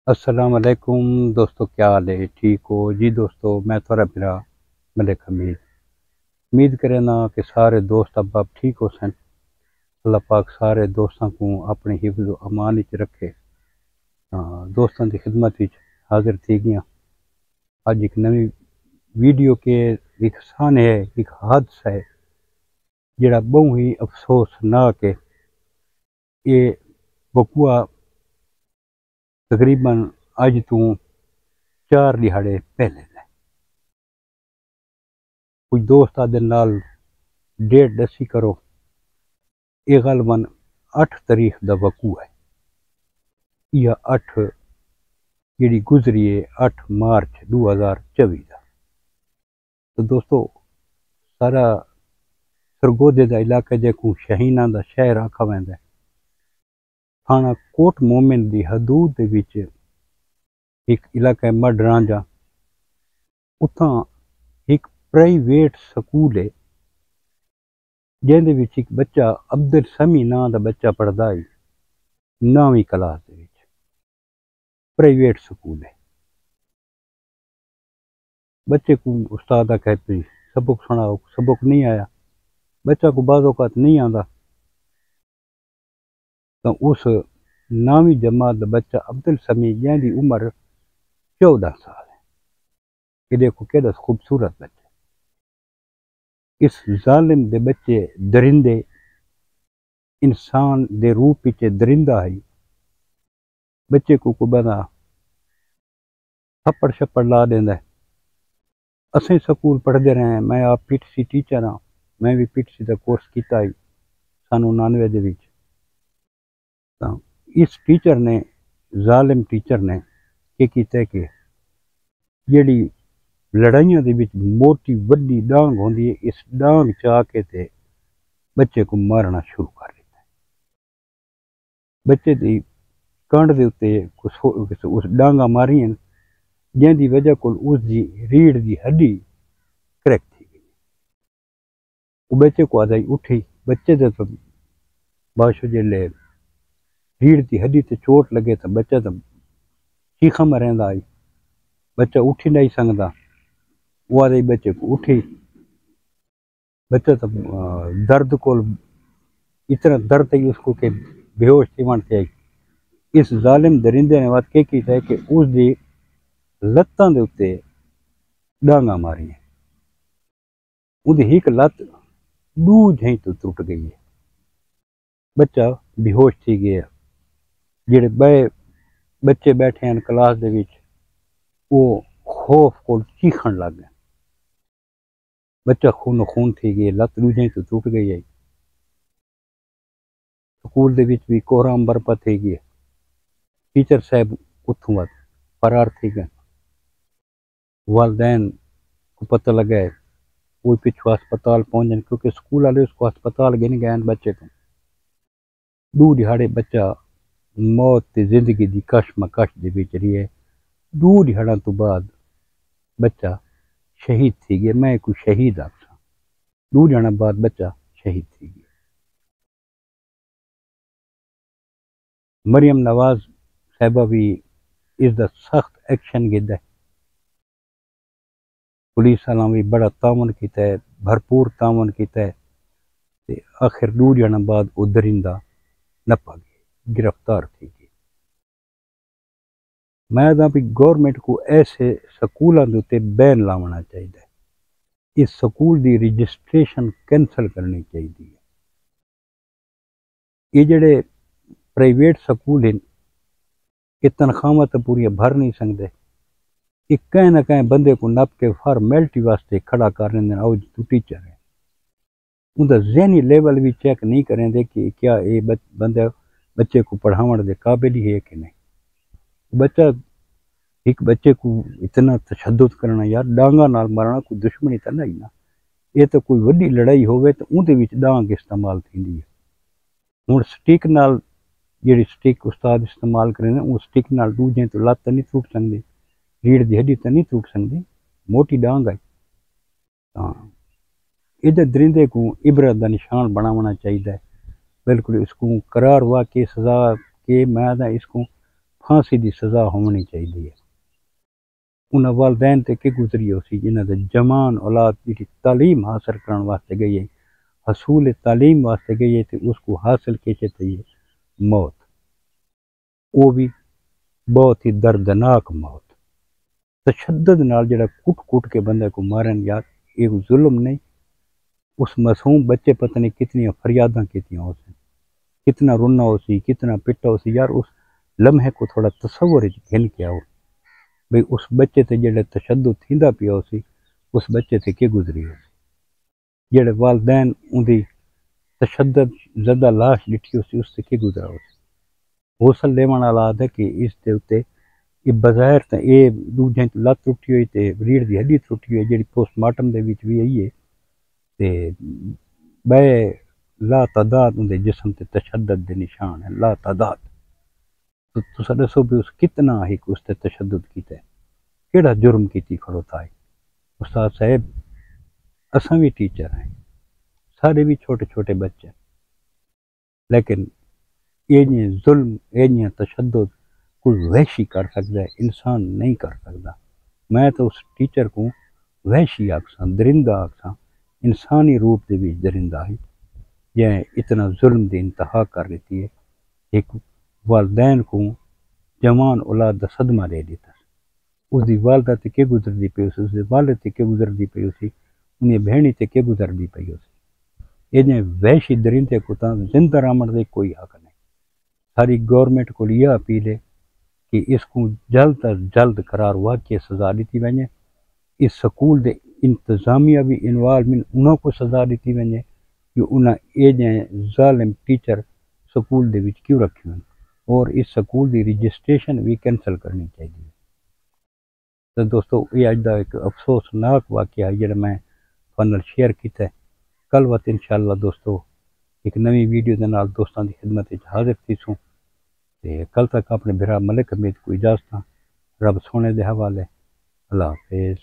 السلام علیکم دوستو، کیا حال ہے؟ ٹھیک ہو جی دوستو؟ میں تھوڑا میرا ملک حمید امید کرے نا کہ سارے دوست اب ٹھیک ہو سن۔ اللہ پاک سارے دوستوں کو اپنے حفظ و امان وچ رکھے۔ دوستوں کی خدمت وچ حاضر تھی گیا اج ایک نئی ویڈیو کے ایک سان ہے، ایک حادثہ ہے جڑا بہت ہی افسوسناک ہے۔ یہ وقوع تقریباً اج تو 4 دہاڑے پہلے ہے۔ کوئی دوست آدھے نال ڈیٹ دسی کرو، یہ غالباً 8 تاریخ دا وقوع ہے یا 8 جڑی گزری ہے 8 مارچ 2024 دا۔ تو دوستو سارا سرگودے دا علاقہ جیکو شہیناں دا شہر آکھا ویندا ہے، تھانہ کوٹ مومن دی حدود دے وچ ایک علاقہ ہے مڈرانجا، اتھاں ایک پرائیویٹ سکول ہے جہدے وچ ایک بچہ عبدالسمی ناں دا بچہ پڑھدا ہے 9ویں کلاس دے وچ۔ پرائیویٹ سکول ہے، بچے کو استاد کہتے سبق سناؤ، سبق نہیں آیا، بچہ کو بعض اوقات نہیں آندا، تو اس 9ویں جماعت دا بچہ عبدالسمی جن دی عمر 14 سال ہے۔ یہ دیکھو کیڑا خوبصورت بچہ۔ اس ظالم دے بچے درندے انسان دے روپ وچ درندہ ہے، بچے کو بندہ تھپڑ شپڑ لا دیندا ہے۔ اسیں سکول پڑھدے رہے ہیں، میں آپ پی ٹی سی ٹیچر ہاں، میں بھی P T C the course کیتا ہے سن 99 دے وچ۔ اس ٹیچر نے، ظالم ٹیچر نے یہ کیتا کہ جیڑی لڑائیاں دے وچ موٹی وڈی ڈانگ ہوندی ہے، اس ڈانگ چا کے تے بچے کو مارنا شروع کر دیتا ہے۔ بچے دی کانڈ دے اتے اس ڈانگاں ماری ہیں جن دی وجہ کول اس دی ریڑھ دی ہڈی کریک تھی گئی۔ وہ بچے کو آدھائی اٹھی، بچے دے تو باشو جلے ریڑھ دی ہڈی تے چوٹ لگے تو بچہ تو چیخاں مریندا آئی، بچہ اٹھی نہیں سکدا۔ وہ آدھائی بچے کو اٹھی، بچہ تو درد کو اتنا درد ہے اس کو کہ بے ہوش تھی وانتے آئی۔ اس ظالم درندے نے بات کیتا ہے کہ اس دی لتاں دے اتے ڈانگاں ماری ہیں، ان دی ایک لت دو جہیں تو ٹوٹ گئی ہے، بچہ بے ہوش تھی گیا۔ جڑے بچے بیٹھے ہیں کلاس دے وچ وہ خوف کو چیخن لگ گئے، بچہ خون خون تھی گئے، لت دو جہیں تو ٹوٹ گئی ہے۔ سکول دے وچ بھی کوہرام برپا تھی گئی، ٹیچر صاحب اتھوں فرار تھی گئے، والدین کو پتہ لگا ہے وہ پچھو ہسپتال پہنچ جائیں کیونکہ سکول والے اس کو ہسپتال گن گئے بچے کو۔ 2 دہاڑے بچہ موت تے زندگی دی کشمکش دے وچ رہی ہے۔ 2 دہاڑاں تو بعد بچہ شہید تھی گیا، میں کوئی شہید آکھاں، 2 دہاڑاں بعد بچہ شہید تھی گیا۔ مریم نواز صاحبہ بھی اس دا سخت ایکشن گدا ہے، پولیس والاں بھی بڑا تعاون کیتا ہے، بھرپور تعاون کیتا ہے، تے آخر 2 دہاڑاں بعد وہ درندہ نپا گئے، گرفتار تھی گئی۔ میں دا بھی گورنمنٹ کو ایسے سکولاں دے تے بین لاونا چاہیے، اس سکول دی رجسٹریشن کینسل کرنی چاہیے۔ یہ جڑے پرائیویٹ سکول ہیں یہ تنخواہ تو پوری بھر نہیں سکتے، یہ کہیں نہ کہیں بندے کو نپ کے فارمیلٹی واسطے کھڑا کر رہے ہیں، آؤ جی تو ٹیچر ہے، ان کا ذہنی لیول بھی چیک نہیں کریں دے کہ کیا یہ بندہ بچے کو پڑھاؤن دے قابل ہی ہے کہ نہیں۔ بچہ ایک بچے کو اتنا تشدد کرنا، یار ڈانگاں نال مارنا کوئی دشمنی تو نہیں نا، یہ تو کوئی وڈی لڑائی ہوئے تو اندے وچ ڈانگ استعمال تھیندی ہے۔ ہن سٹک نال جیڑی سٹک استاد استعمال کریں وہ سٹک نال دوجے تو لت نہیں ٹوٹ سکتی، ریڑھ دی ہڈی تو نہیں ٹوٹ سکتی، موٹی ڈانگ ہے۔ ہاں ادھر درندے کو عبرت دا نشان بناونا چاہیے، بالکل اس کو قرار ہوا کہ سزا کہ میں اس کو پھانسی دی سزا ہونی چاہیے۔ انہاں والدین تے کہ گزری ہو سی جنہاں دے جوان اولاد جی تعلیم حاصل کرن واسطے گئی ہے، حصول تعلیم واسطے گئی ہے تے اس کو حاصل کیتے تے موت، وہ بھی بہت ہی دردناک موت، تشدد نال جڑا کٹ کٹ کے بندے کو مارن یار یہ ظلم نہیں؟ اس معصوم بچے پتہ نہیں کتنی فریاداں کیتیاں ہو سی، کتنا رونا ہو سی، کتنا پٹا ہو سی، یار اس لمحے کو تھوڑا تصور گھن کے آؤ بھئی اس بچے تے جڑے تشدد تھیندا پیا ہو سی اس بچے تے کی گزری ہو سی، جڑے والدین اندی تشدد زدہ لاش ڈٹھی ہو سی اس تے کی گزرا ہو سی۔ حوصل لیون والا ہے کہ اس دے اوتے یہ بظاہر تے یہ دوجھیں لت ٹوٹی ہوئی تے ریڑھ دی ہڈی ٹوٹی ہوئی جڑی پوسٹ مارٹم دے وچ بھی آئی ہے تے بے لا تعداد اندے جسم تے تشدد دے نشان ہیں، لا تعداد۔ تو تساں دسو بھی اس کتنا ایک اس تے تشدد کیتا ہے، کیڑا جرم کیتی کھڑو تھا ہے۔ استاد صاحب اساں بھی ٹیچر ہیں، سارے بھی چھوٹے چھوٹے بچے، لیکن یہ ظلم یہ تشدد کوئی وحشی کر سکتا ہے، انسان نہیں کر سکتا۔ میں تو اس ٹیچر کو وحشی آکساں، درندہ آکساں، انسانی روپ دے بھی درندہ ہے یہ اتنا ظلم دی انتہا کر دیتی ہے۔ ایک والدین کو جوان اولاد دا صدمہ دے دیتا، اس دی والدہ تے کے گزردی پئی اس دے والد تے کے گزردی پئی اسی، انہیں بہنی تے کے گزردی پئی اسی۔ یہ وحشی درندے کو تاں زندہ رامن دے کوئی حق نہیں۔ ساری گورنمنٹ کو یہ اپیل ہے کہ اس کو جلد از جلد قرار واقعی سزا دیتی ونجے، اس سکول دے انتظامیہ بھی انوالومنٹ انہوں کو سزا دیتی ونجے کہ انہاں یہ ظالم ٹیچر سکول دے وچ کیوں رکھے ہیں، اور اس سکول دی رجسٹریشن بھی کینسل کرنی چاہیے۔ تو دوستو یہ اج دا ایک افسوسناک واقعہ ہے جڑا میں فنل شیئر کیتا ہے۔ کل وقت انشاءاللہ دوستو ایک نوی ویڈیو دے نال دوستاں دی خدمت وچ حاضر تھیسوں، تے کل تک اپنے بھرا ملک حمید کو اجازت رب سونے دے حوالے۔ اللہ حافظ۔